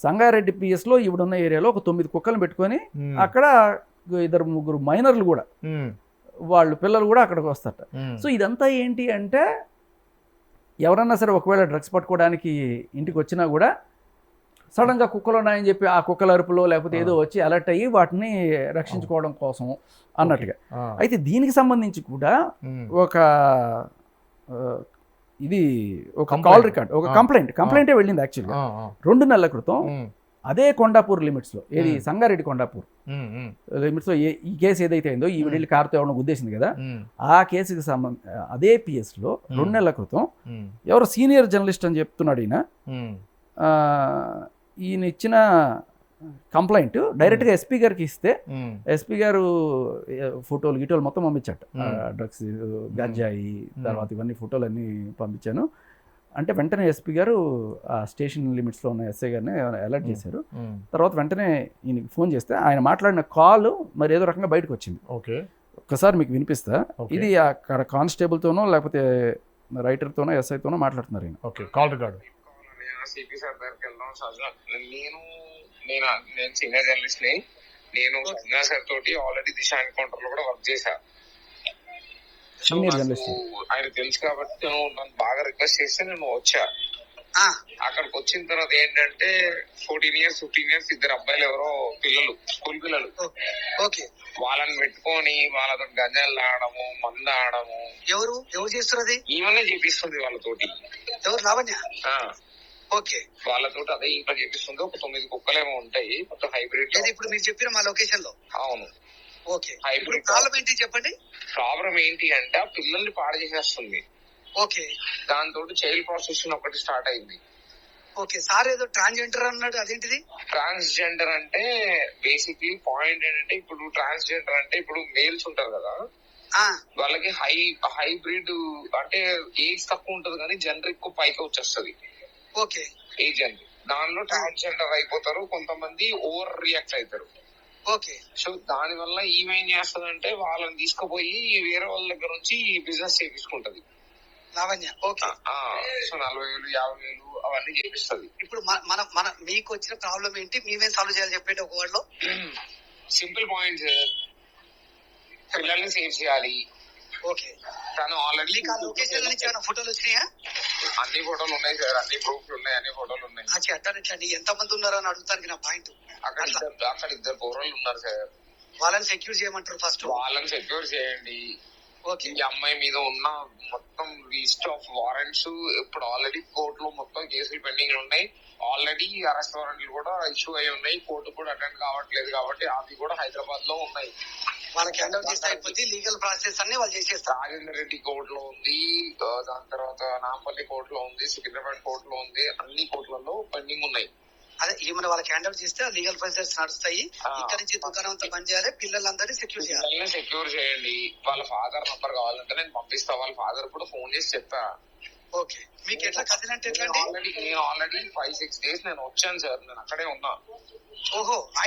Sangareddy PS లో ఇవిడున్న ఏరియాలో ఒక 9 కుక్కలను పెట్టుకొని అక్కడ 2-3 మైనర్లు కూడా వాళ్ళు పిల్లలు కూడా అక్కడికి వస్తారట. సో ఇదంతా ఏంటి అంటే ఎవరన్నా సరే ఒకవేళ డ్రగ్స్ పట్టుకోవడానికి ఇంటికి వచ్చినా కూడా సడన్గా కుక్కలు ఉన్నాయని చెప్పి ఆ కుక్కల అరుపులో లేకపోతే ఏదో వచ్చి అలర్ట్ అయ్యి వాటిని రక్షించుకోవడం కోసం అన్నట్టుగా. అయితే దీనికి సంబంధించి కూడా ఒక ఇది ఒక కాల్ రికార్డ్, ఒక కంప్లైంటే వెళ్ళింది యాక్చువల్గా 2 నెలల క్రితం. అదే కొండాపూర్ లిమిట్స్లో, ఏది సంగారెడ్డి కొండాపూర్ లిమిట్స్లో ఈ కేసు ఏదైతే అయిందో ఈ వీళ్ళు కారుతో ఎవరైనా గుద్దేసింది కదా, ఆ కేసుకి అదే పిఎస్లో 2 నెలల క్రితం ఎవరో సీనియర్ జర్నలిస్ట్ అని చెప్తున్నాడు ఈయన ఇచ్చిన కంప్లైంట్ డైరెక్ట్గా ఎస్పీ గారికి ఇస్తే ఎస్పీ గారు ఫోటోలు గిటోలు మొత్తం పంపించాట. డ్రగ్స్, గంజాయి, తర్వాత ఇవన్నీ ఫోటోలు అన్నీ పంపించాను అంటే వెంటనే ఎస్పీ గారు ఆ స్టేషన్ లిమిట్స్లో ఉన్న ఎస్ఐ గారిని అలర్ట్ చేశారు. తర్వాత వెంటనే ఈయనకి ఫోన్ చేస్తే ఆయన మాట్లాడిన కాల్ మరి ఏదో రకంగా బయటకు వచ్చింది. ఒక్కసారి మీకు వినిపిస్తా. ఇది అక్కడ కానిస్టేబుల్తోనో లేకపోతే రైటర్తోనో ఎస్ఐతోనో మాట్లాడుతున్నారు ఈయన. Call record. సిపి సార్ దగ్గరికి వెళ్దాం. నేను సీనియర్ జర్నలిస్ట్ ని. నేను సజ్జనా సార్ తోటి ఆల్రెడీ దిశ ఎన్కౌంటర్ లో కూడా వర్క్ చేశా. ఆయన తెలుసు కాబట్టి నన్ను బాగా రిక్వెస్ట్ చేస్తే నేను వచ్చా. అక్కడికి వచ్చిన తర్వాత ఏంటంటే 14 years 15 years 2 అబ్బాయిలు ఎవరో పిల్లలు, స్కూల్ పిల్లలు, వాళ్ళని పెట్టుకొని వాళ్ళతో గంజాలు ఆడము, మందు ఆడము. ఎవరు చేస్తున్నది? ఈవెనే చేపిస్తుంది వాళ్ళతోటి. ఎవరు? లావణ్య. వాళ్ళతో అదే ఇంకా చేపిస్తుంది. ఒక 9 కుక్కలేమో ఉంటాయి, మొత్తం హైబ్రిడ్. ఇప్పుడు మీరు చెప్పిన మా లొకేషన్ లో. అవును. హైబ్రిడ్. ప్రాబ్లం ఏంటి చెప్పండి. ప్రాబ్లం ఏంటి అంటే ఆ పిల్లల్ని పాడు చేసేస్తుంది. దాంతో చైల్డ్ ప్రాసెసింగ్ ఒకటి స్టార్ట్ అయింది. సార్ ఏదో ట్రాన్స్జెండర్ అన్నాడు, అదేంటిది? ట్రాన్స్జెండర్ అంటే బేసిక్లీ పాయింట్ ఏంటంటే, ఇప్పుడు ట్రాన్స్జెండర్ అంటే ఇప్పుడు మేల్స్ ఉంటారు కదా, వాళ్ళకి హైబ్రిడ్ అంటే ఏజ్ తక్కువ ఉంటది కానీ జెండర్ ఎక్కువ పైకి వచ్చేస్తుంది. ఏజ్ అంటే దానిలో ట్రాన్స్జెండర్ అయిపోతారు. కొంతమంది ఓవర్ రియాక్ట్ అవుతారు. సో దాని వల్ల ఈమెం చేస్తుందంటే వాళ్ళని తీసుకుపోయి వేరే వాళ్ళ దగ్గర నుంచి బిజినెస్ చేయించుకుంటది. సో 40,000 50,000 అవన్నీ చేపిస్తుంది. ఇప్పుడు మీకు వచ్చిన ప్రాబ్లం ఏంటి, మేమేం సాల్వ్ చేయాలి చెప్పండి ఒక వర్డ్ లో. Simple points. పిల్లల్ని సేవ్ చేయాలి. తను ఆల్రెడీ లొకేషన్ నుంచి ఫోటోలు వచ్చినాయా? అన్ని ఫోటోలు ఉన్నాయి సార్, అన్ని ప్రూఫ్లు ఉన్నాయి, అన్ని ఫోటోలు ఉన్నాయి. అట్లా ఎంత మంది ఉన్నారు అని అడుగుతానికి నా పాయింట్. అక్కడ 2 పోరలు ఉన్నారు సార్. వాళ్ళని సెక్యూర్ చేయమంటారు. ఫస్ట్ వాళ్ళని సెక్యూర్ చేయండి. ఈ అమ్మాయి మీద ఉన్న మొత్తం లిస్ట్ ఆఫ్ వారెంట్స్ ఇప్పుడు ఆల్రెడీ కోర్టులో మొత్తం కేసులు పెండింగ్ ఉన్నాయి. ఆల్రెడీ అరెస్ట్ వారెంట్లు కూడా ఇష్యూ అయి ఉన్నాయి. కోర్టు కూడా అటెండ్ కావట్లేదు కాబట్టి అవి కూడా హైదరాబాద్ లో ఉన్నాయి. వాళ్ళకి హ్యాండ్ చేస్తే అయిపోతే లీగల్ ప్రాసెస్ అన్ని వాళ్ళు చేసేస్తారు. రాజేందర్ రెడ్డి కోర్టులో ఉంది, దాని తర్వాత నాంపల్లి కోర్టులో ఉంది, సికింద్రాబాద్ కోర్టులో ఉంది. అన్ని కోర్టులలో పెండింగ్ ఉన్నాయి. అదే ఏమైనా వాళ్ళకి హ్యాండ్ అవుట్ చేస్తే లీగల్ ప్రాసెస్ నడుస్తాయి. ఇక్కడ నుంచి దుకాణం అంతా బంద్ చేయాలి, పిల్లలందరినీ సెక్యూర్ చేయాలి. సెక్యూర్ చేయండి. వాళ్ళ ఫాదర్ నంబర్ కావాలంటే నేను పంపిస్తా. వాళ్ళ ఫాదర్ కూడా ఫోన్ చేసి చెప్పా. మీకు ఎట్లా కజిన్ అంటే ఎట్లా? నేను ఆల్రెడీ 5-6 days నేను వచ్చాను సార్. నేను అక్కడే ఉన్నా.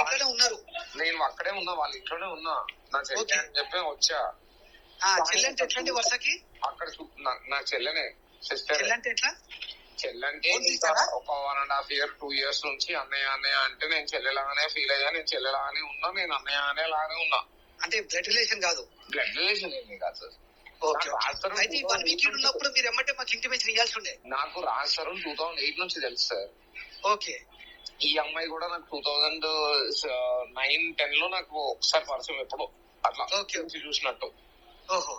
ఇంట్లోనే ఉన్నారు? నేను అక్కడే ఉన్నా, వాళ్ళ ఇంట్లోనే ఉన్నా. నా చెల్లె అని చెప్పి వచ్చా. చెల్లె అంటే ఎట్లండి వరుసకి? అక్కడ నా చెల్లెనే, సిస్టర్. చెల్లంటే ఎట్లా? చెల్లంటే ఒక 1.5 year 2 years నుంచి అన్నయ్య అన్నయ్య అంటే నేను చెల్లెలాగానే ఫీల్ అయ్యా. నేను చెల్లెలాగానే ఉన్నా, నేను అన్నయ్య అనే లాగానే ఉన్నా. అంటే బ్లడ్ రిలేషన్ కాదు? బ్లడ్ రిలేషన్ ఏమి కాదు సార్. ఉన్నప్పుడు మీరు ఎమ్మటే మాకు ఇంటిమేషన్ ఇవ్వాల్సి ఉండే. నాకు రాజారు 2008 నుంచి తెలుసు సార్. ఈ అమ్మాయి కూడా నాకు 2009-10 లో నాకు ఒకసారి పరిచయం, ఎప్పుడో అట్లా చూసినట్టు.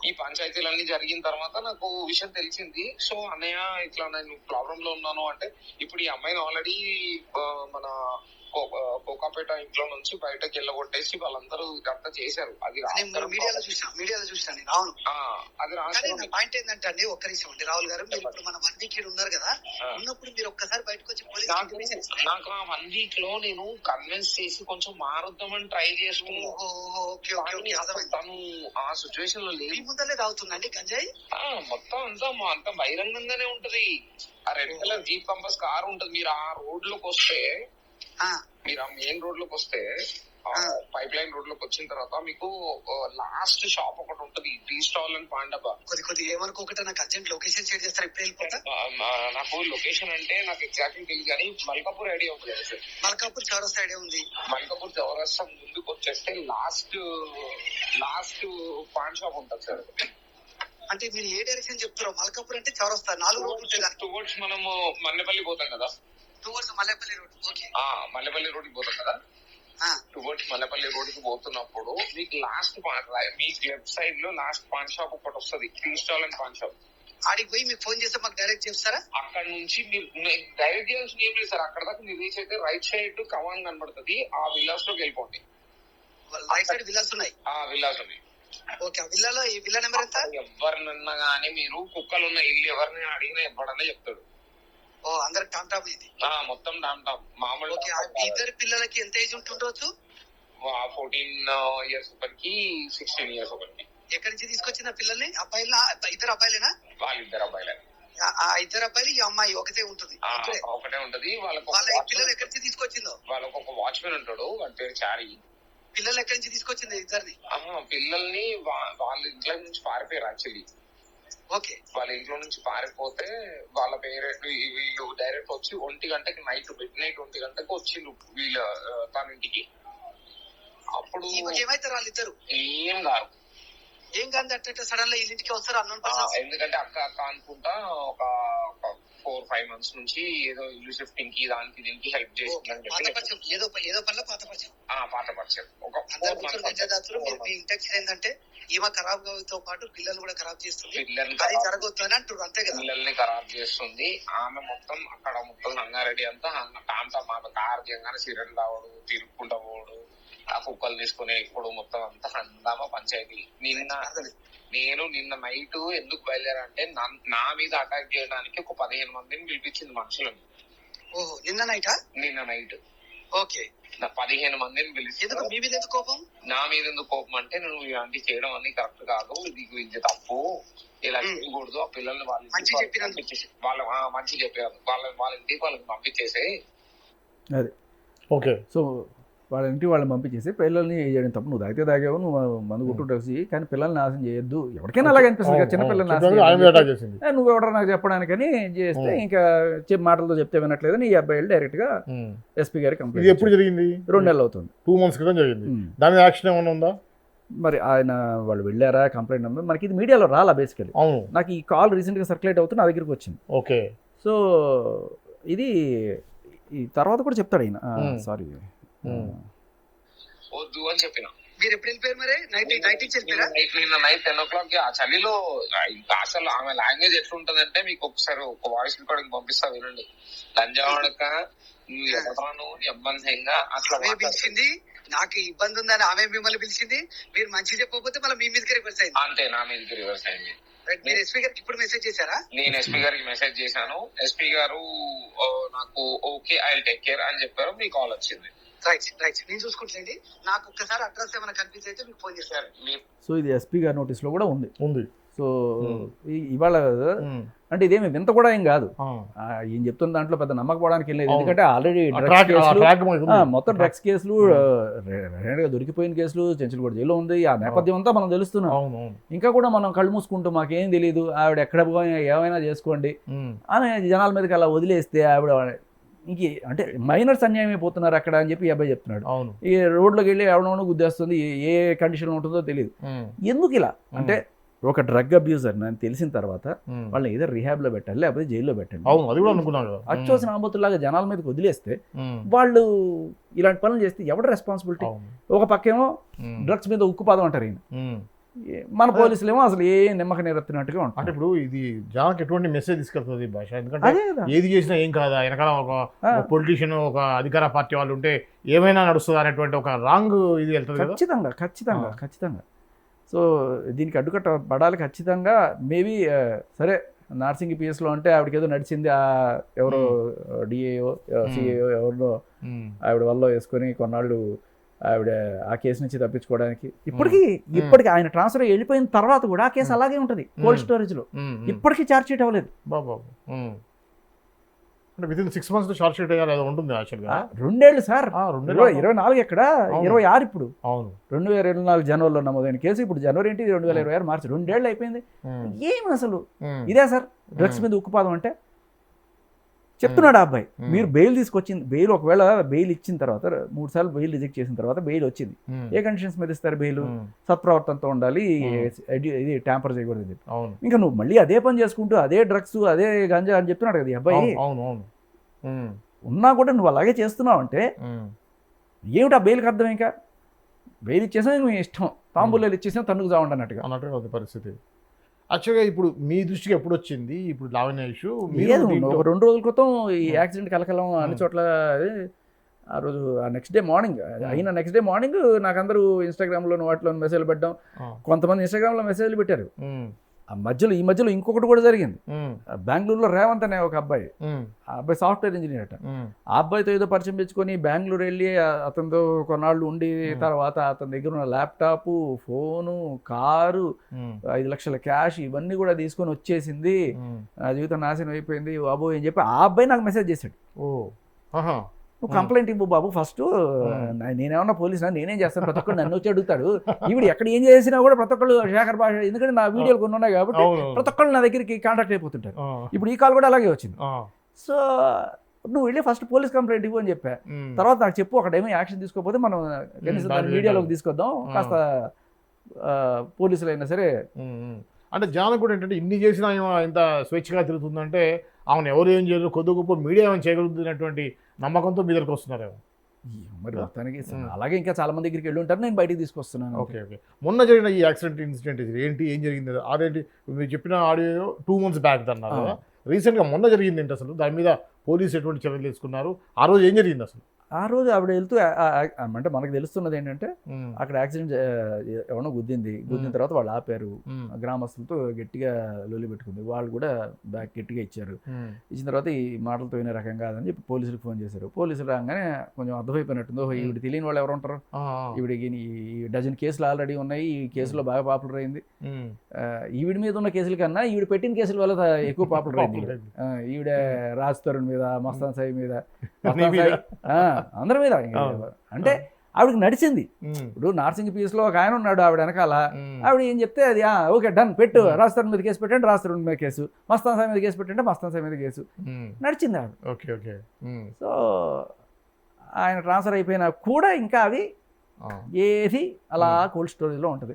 ఈ పంచాయతీలన్నీ జరిగిన తర్వాత నాకు విషయం తెలిసింది. సో అన్నయ్య ఇట్లా నేను ప్రాబ్లం లో ఉన్నాను అంటే, ఇప్పుడు ఈ అమ్మాయిని ఆల్రెడీ మన కోకాపేట ఇంట్లో నుంచి బయటకు వెళ్ళగొట్టేసి వాళ్ళందరూ ఇదంతా చేశారు. అది మీడియాలో చూసాను. అవును, అది పాయింట్ ఏంటంటే అండి, ఒక్క నిమిషం అండి రాహుల్ గారు, మీరు ఇప్పుడు మన 1 week ఉన్నారు కదా, ఉన్నప్పుడు మీరు ఒక్కసారి బయటకు వచ్చి నాకు ఆ 1 week లో నేను కన్విన్స్ చేసి కొంచెం మారుద్దామని ట్రై చేసుకున్నాను. తను ఆ సిచ్యువేషన్ లో మీ ముందరే తాగుతుందండి గంజాయి. మొత్తం అంత బహిరంగంగానే ఉంటది. ఆ red colour jeep compass car ఉంటది. మీరు ఆ రోడ్ లోకి వస్తే, మీరు ఆ మెయిన్ రోడ్ లోకి వస్తే పైప్ లైన్ రోడ్ లోకి వచ్చిన తర్వాత మీకు లాస్ట్ షాప్ ఒకటి ఉంటది, టీ స్టాల్ అని పాండబ. కొద్ది ఏమనుకోకట నాకు అర్జెంట్ లొకేషన్ షేర్ చేస్తారు, ఇప్పుడు వెళ్ళిపోతా. నాకు లొకేషన్ అంటే నాకు ఎగ్జాక్ట్లీ తెలియదు కానీ మల్కాపూర్ ఐడియా ఉంటుంది సార్. మల్కాపూర్ చౌరస్తా ఐడియా ఉంది. మల్కాపూర్ చౌరస్తా ముందుకు వచ్చేస్తే లాస్ట్ పాన్ షాప్ ఉంటుంది సార్. అంటే మీరు ఏ డైరెక్షన్ చెప్తారో? మల్కాపూర్ అంటే చౌరస్తా 4 రోడ్లు ఉంటాయి. టువర్డ్స్ మనము మల్లెపల్లి పోతాం కదా, towards Mallepally road. Okay, Mallepally రోడ్కి పోతాం కదా, టువర్డ్స్ మల్లెపల్లి రోడ్ కి పోతున్నప్పుడు మీకు లాస్ట్ మీకు లెఫ్ట్ సైడ్ లో లాస్ట్ పాన్ షాప్ ఒకటి వస్తుంది, tea stall and paan shop. ఆడికి పోయి మీకు ఫోన్ చేస్తే మాకు డైరెక్ట్ చెప్తారా? అక్కడ నుంచి మీరు డైరెక్ట్ చేయాల్సిన ఏం లేదు సార్. అక్కడ దాకా మీరు రీచ్ అయితే రైట్ సైడ్ కమాన్ కనబడుతుంది, ఆ విల్లాస్ లోకి వెళ్ళిపోండి. రైట్ సైడ్ విల్లాస్ ఉన్నాయి. విల్లాస్ ఉన్నాయి. ఓకే, ఆ విల్లాలో ఈ విల్లా నెంబర్ ఎంత? ఎవరినన్నా గానీ మీరు కుక్కలున్న ఇల్లు ఎవరిని అడిగినా ఎవడన్నా చెప్తాడు. అందరు టామ్ టామ్ ఇది మొత్తం టామ్ టామ్ మామూలు. ఇద్దరు పిల్లలకి ఎంత ఏజ్ ఉంటుండొచ్చు? 14 years ఒకరికి, 16 years ఒకరికి. ఎక్కడి నుంచి తీసుకొచ్చిన పిల్లల్ని? అబ్బాయిలా? ఇద్దరు అబ్బాయిలేనా? వాళ్ళిద్దరు అబ్బాయిలే. ఆ ఇద్దరు అబ్బాయిలు, ఈ అమ్మాయి ఒకటే ఉంటుంది. ఒకటే ఉంటది. వాళ్ళ పిల్లలు ఎక్కడి నుంచి తీసుకొచ్చిందో? వాళ్ళకు ఒక వాచ్మెన్ ఉంటాడు, వాడి పేరు చారి. పిల్లలు ఎక్కడి నుంచి తీసుకొచ్చింది ఇద్దరిని? పిల్లల్ని వాళ్ళ ఇంట్లో నుంచి పారిపోయారు యాక్చువల్లీ. ఓకే, వాళ్ళ ఇంట్లో నుంచి పారిపోతే వాళ్ళ పేరెంట్ వీళ్ళు డైరెక్ట్ వచ్చి 1 గంటకి నైట్ మిడ్ నైట్ 1 గంటకి వచ్చిండు వీళ్ళ తన ఇంటికి. అప్పుడు ఏమైతారు వాళ్ళిద్దరు? ఏం కాదు. ఏం కాదు అంటే సడన్ గా ఇంటికి వస్తారు అన్నోన్ పర్సన్స్. ఎందుకంటే అక్క అనుకుంటా ఒక 4-5 months నుంచి ఏదో ఇల్లు షిఫ్టింగ్ కి దానికి దీనికి హెల్ప్ చేసిందని చెప్పి ఏదో పనిలో పాత పరిచయం. పాత పరిచయం. ఒక ఇంటెక్షన్ ఏంటంటే ఈమె ఖరాబ్ తో పాటు పిల్లలు కూడా ఖరాబ్ చేస్తుంది, అది జరగొద్దు అని అంటారు. అంతే కదా, పిల్లల్ని ఖరాబ్ చేస్తుంది ఆమె. మొత్తం అక్కడ మొత్తం రంగారెడ్డి అంతా ఆమె కారు చేయగానే సిరన్ రావడు, తిరుక్కుంటా పోవడు, ఆ కుక్కలు తీసుకుని ఇప్పుడు మొత్తం అంతా హంగామా పంచాయతీ. నిన్న నైట్ ఎందుకు బయలుదేరంటే నా మీద అటాక్ చేయడానికి ఒక 15 మందిని పిలిపించింది మనుషులను. నిన్న నైట్ ఓకే, 15 మందిని పిలిచి మీ మీద ఎందుకు కోపం? నా మీద ఎందుకు కోపం అంటే నువ్వు ఇలాంటి చేయడం అన్ని కరెక్ట్ కాదు, ఇది తప్పు, ఇలా చేయకూడదు. ఆ పిల్లల్ని వాళ్ళ మంచి చెప్పారు, వాళ్ళ ఇంటికి వాళ్ళకి పంపించేసే. అది ఓకే. సో వాళ్ళ ఇంటికి వాళ్ళని పంపించేసి పిల్లల్ని చేయడం తప్పు. నువ్వు తాగితే తాగావు, నువ్వు మందు కొట్టు డ్రగ్స్, కానీ పిల్లల్ని నాశనం చేయొద్దు. ఎవరికైనా అలాగే అనిపిస్తుంది కదా, చిన్నపిల్లల్ని నాశనం. నువ్వు ఎవడో నాకు చెప్పడానికని చేస్తే ఇంకా మాటలతో చెప్తే వినట్లేదని ఈ అబ్బాయి డైరెక్ట్ గా ఎస్పీ గారికి కంప్లైంట్. ఎప్పుడు జరిగింది? 2 నెలలు అవుతుంది. 2 months క్రితం జరిగింది. దాని యాక్షన్ ఏమైనా ఉందా? మరి ఆయన వాళ్ళు వెళ్ళారా, కంప్లైంట్ ఉందా? మనకి ఇది మీడియాలో రాలా బేసికలీ. నాకు ఈ కాల్ రీసెంట్ గా సర్క్యులేట్ అవుతుంది, నా దగ్గరికి వచ్చింది. ఓకే, సో ఇది ఈ తర్వాత కూడా చెప్తాడు ఆయన. సారీ వద్దు అని చెప్పిన. మీరు ఎప్పుడు వెళ్ళిపోయారు మరి? నిన్న నైట్ 10 o'clock ఆ చలిలో. అసలు ఆమె లాంగ్వేజ్ ఎట్లుంటదంటే మీకు ఒకసారి ఒక వాయిస్ రికార్డింగ్ పంపిస్తా వినండి. లంజావాడక నువ్వు ఎవరాను ఇబ్బందిగా అట్లా పిలిచింది. నాకు ఇబ్బంది ఉందని ఆమె మిమ్మల్ని పిలిచింది. మీరు మంచి చెప్పకపోతే మళ్ళీ మీ మీదకి రివర్స్ అయింది. అంతే, నా మీదకి రివర్స్ అయింది. మీరు ఎస్పీ గారికి ఇప్పుడు మెసేజ్ చేశారా? నేను ఎస్పీ గారికి మెసేజ్ చేశాను. ఎస్పీ గారు నాకు okay I will take care అని చెప్పారు. మీ కాల్ వచ్చింది. రైట్, నేను చూసుకుంటండి. నాకు ఒక్కసారి అడ్రస్ ఏమైనా కన్ఫ్యూజ్ అయితే మీకు ఫోన్ చేశారు. సో ఇది ఎస్పీ గారి నోటీస్ లో కూడా ఉంది. సో ఇవాళ అంటే ఇదేమి వింత కూడా ఏం కాదు. ఏం చెప్తున్న దాంట్లో పెద్ద నమ్మకపోవడానికి వెళ్ళలేదు. ఎందుకంటే ఆల్రెడీ మొత్తం డ్రగ్స్ కేసులు, దొరికిపోయిన కేసులు, చెంచులు కూడా జైల్లో ఉంది. ఆ నేపథ్యం అంతా మనం తెలుస్తున్నాం. ఇంకా కూడా మనం కళ్ళు మూసుకుంటూ మాకేం తెలియదు, ఆవిడ ఎక్కడ పోయినా ఏమైనా చేసుకోండి అని జనాల మీదకి అలా వదిలేస్తే ఆవిడ అంటే మైనర్స్ అన్యాయం అయిపోతున్నారు అక్కడ అని చెప్పి ఈ అబ్బాయి చెప్తున్నాడు. ఈ రోడ్లోకి వెళ్ళి ఎవడో గుద్దేస్తుంది, ఏ కండిషన్ ఉంటుందో తెలియదు. ఎందుకు ఇలా అంటే ఒక డ్రగ్ అబ్యూజర్ అని తెలిసిన తర్వాత వాళ్ళని ఏదో రిహాబ్ లో పెట్టాలి, లేకపోతే జైల్లో పెట్టండి. అచ్చోసిన ఆంబోతులాగా జనాల మీదకి వదిలేస్తే వాళ్ళు ఇలాంటి పనులు చేస్తే ఎవరు రెస్పాన్సిబిలిటీ? ఒక పక్కేమో డ్రగ్స్ మీద ఉక్కుపాదం అంటారు ఈయన, మన పోలీసులు ఏమో అసలు ఏ నిమ్మక నిరెత్తినట్టుగా ఉంటారు. అంటే ఇప్పుడు ఇది జనానికి ఎటువంటి మెసేజ్ తీసుకెళ్తుంది భాష? ఎందుకంటే ఏది చేసినా ఏం కాదా, వెనకాల ఒక పొలిటీషియన్, ఒక అధికార పార్టీ వాళ్ళు ఉంటే ఏమైనా నడుస్తుంది అనేటువంటి ఒక రాంగ్ ఇది వెళ్తుంది. ఖచ్చితంగా. సో దీనికి అడ్డుకట్ట పడాలి ఖచ్చితంగా. మేబీ సరే నార్సింగ్ పిఎస్లో అంటే ఆవిడకి ఏదో నడిచింది, ఎవరో డిఏఓ సిఏఓ ఎవరినో ఆవిడ వల్ల వేసుకొని కొన్నాళ్ళు ఆవిడ ఆ కేసు నుంచి తప్పించుకోవడానికి. ఇప్పటికి ఆయన ట్రాన్స్ఫర్ వెళ్ళిపోయిన తర్వాత కూడా ఆ కేసు అలాగే ఉంటుంది కోల్డ్ స్టోరేజ్ లో. ఇప్పటికీ ఛార్జ్ షీట్ అవ్వలేదు. అంటే with in 6 months short sheet అయ్యారు అది ఉంటుంది యాక్చువల్గా. 2 ఏళ్ళు సార్, 24 ఎక్కడ, 26 ఇప్పుడు. అవును, 2024 జనవరిలో నమోదైన కేసు, ఇప్పుడు జనవరి ఏంటి 2026 మార్చి, 2 ఏళ్ళు అయిపోయింది. ఏం అసలు ఇదే సార్ డ్రగ్స్ మీద ఉక్కుపాదం అంటే? చెప్తున్నాడు ఆ అబ్బాయి, మీరు బెయిల్ తీసుకొచ్చింది, బెయిల్ ఒకవేళ బెయిల్ ఇచ్చిన తర్వాత 3 సార్లు బెయిల్ రిజెక్ట్ చేసిన తర్వాత బెయిల్ వచ్చింది, ఏ కండిషన్స్ మీద ఇస్తారు బెయిల్? సత్ప్రవర్తనతో ఉండాలి, ఇది ట్యాంపర్ చేయకూడదు అని చెప్పి. ఇంకా నువ్వు మళ్ళీ అదే పని చేసుకుంటూ అదే డ్రగ్స్ అదే గంజా అని చెప్తున్నాడు కదా ఈ అబ్బాయి. ఉన్నా కూడా నువ్వు అలాగే చేస్తున్నావు అంటే ఏమిటి ఆ బెయిల్కి అర్థం? ఇంకా బెయిల్ ఇచ్చేసా నువ్వు ఇష్టం, తాంబూలాలు ఇచ్చేసినా తన్నుకు చావండి అన్నట్టుగా పరిస్థితి. యాక్చువల్గా ఇప్పుడు మీ దృష్టికి ఎప్పుడు వచ్చింది ఇప్పుడు లావణ్య ఇష్యూ? లేదు, ఒక 2 రోజుల క్రితం ఈ యాక్సిడెంట్ కలకలం అన్ని చోట్ల. ఆ రోజు ఆ నెక్స్ట్ డే మార్నింగ్ అయిన నెక్స్ట్ డే మార్నింగ్ నాకు అందరూ ఇన్స్టాగ్రామ్లో వాటిలో మెసేజ్లు పెట్టడం, కొంతమంది ఇన్స్టాగ్రామ్లో మెసేజ్లు పెట్టారు. ఈ మధ్యలో ఇంకొకటి కూడా జరిగింది. బెంగళూరులో రేవంత్ అనే ఒక అబ్బాయి, ఆ అబ్బాయి సాఫ్ట్వేర్ ఇంజనీర్ అట. ఆ అబ్బాయితో ఏదో పరిచయం పెంచుకొని బెంగళూరు వెళ్ళి అతనితో కొన్నాళ్ళు ఉండి తర్వాత అతని దగ్గర ఉన్న ల్యాప్టాప్, ఫోను, కారు, 5 లక్షల క్యాష్ ఇవన్నీ కూడా తీసుకొని వచ్చేసింది, నా జీవితం నాశనం అయిపోయింది బాబు అని చెప్పి ఆ అబ్బాయి నాకు మెసేజ్ చేశాడు. నువ్వు కంప్లైంట్ ఇవ్వు బాబు ఫస్ట్, నేనేమన్నా పోలీసునా, నేనేం చేస్తాను, ప్రతి ఒక్కరు నన్ను వచ్చి అడుగుతాడు. ఇప్పుడు ఎక్కడ ఏం చేసినా కూడా ప్రతి ఒక్కళ్ళు శేఖర్ భాష, ఎందుకంటే నా వీడియోలు కొన్ని ఉన్నాయి కాబట్టి ప్రతి ఒక్కళ్ళు నా దగ్గరికి కాంటాక్ట్ అయిపోతుంటారు. ఇప్పుడు ఈ కాల్ కూడా అలాగే వచ్చింది. సో నువ్వు వెళ్ళి ఫస్ట్ పోలీస్ కంప్లైంట్ ఇవ్వు అని చెప్పా. తర్వాత నాకు చెప్పు, అక్కడేమో యాక్షన్ తీసుకోకపోతే మనం కనీసం దాన్ని మీడియాలోకి తీసుకొద్దాం, కాస్త పోలీసులు అయినా సరే. అంటే జనాలకు కూడా ఏంటంటే ఇన్ని చేసినా ఇంత స్వేచ్ఛగా తిరుగుతుందంటే ఆమెను ఎవరు ఏం చేయరు, కొద్ది గొప్ప మీడియా ఏమైనా చేయగలుగుతున్నటువంటి నమ్మకంతో మీ దగ్గరికి వస్తున్నారేమో మరి. మొత్తానికి అలాగే ఇంకా చాలా మంది దగ్గరికి వెళ్ళి ఉంటారు, నేను బయటికి తీసుకొస్తున్నాను. ఓకే. మొన్న జరిగిన ఈ యాక్సిడెంట్ ఇన్సిడెంట్ ఏం జరిగింది? అదేంటి మీరు చెప్పిన ఆడియో 2 months బ్యాక్ అన్నారు కదా, రీసెంట్గా మొన్న జరిగింది ఏంటి అసలు? దాని మీద పోలీసు ఎటువంటి చర్యలు తీసుకున్నారు? ఆ రోజు ఏం జరిగింది అసలు? ఆ రోజు ఆవిడ వెళ్తూ అంటే మనకు తెలుస్తున్నది ఏంటంటే అక్కడ యాక్సిడెంట్ ఎవరో గుద్దిన తర్వాత వాళ్ళు ఆపారు, గ్రామస్తులతో గట్టిగా లొల్లి పెట్టుకుంది, వాళ్ళు కూడా బ్యాక్ గట్టిగా ఇచ్చారు. ఇచ్చిన తర్వాత ఈ మాటలతో వినే రకం కాదని చెప్పి పోలీసులకు ఫోన్ చేశారు. పోలీసులు రాగానే కొంచెం అర్థమైపోయినట్టుందో, ఈవిడ తెలియని వాళ్ళు ఎవరు ఉంటారు, ఈవిడికి ఈ డజన్ కేసులు ఆల్రెడీ ఉన్నాయి, ఈ కేసులో బాగా పాపులర్ అయింది. ఈవిడ మీద ఉన్న కేసుల కన్నా ఈవిడ పెట్టిన కేసుల వల్ల ఎక్కువ పాపులర్ అయింది. ఈవిడ రాజ్ తరుణ్ మీద, మస్తాన్ సాయి మీద, అందరి మీద. అంటే ఆవిడకి నడిచింది. ఇప్పుడు నార్సింగ్ పీస్లో ఒక ఆయన ఉన్నాడు, ఆవిడ వెనకాల, ఆవిడ ఏం చెప్తే అది ఓకే డన్ పెట్టు, రాజస్థాన్ మీద కేసు పెట్టండి, రాజస్థాన్ మీద కేసు, మస్తాన్ సాయి మీద కేసు పెట్టండి, మస్తాన్ సాయి మీద కేసు, నడిచింది ఆవిడ. Okay okay. సో ఆయన ట్రాన్స్ఫర్ అయిపోయినా కూడా ఇంకా అవి ఏది అలా కోల్డ్ స్టోరేజ్లో ఉంటుంది.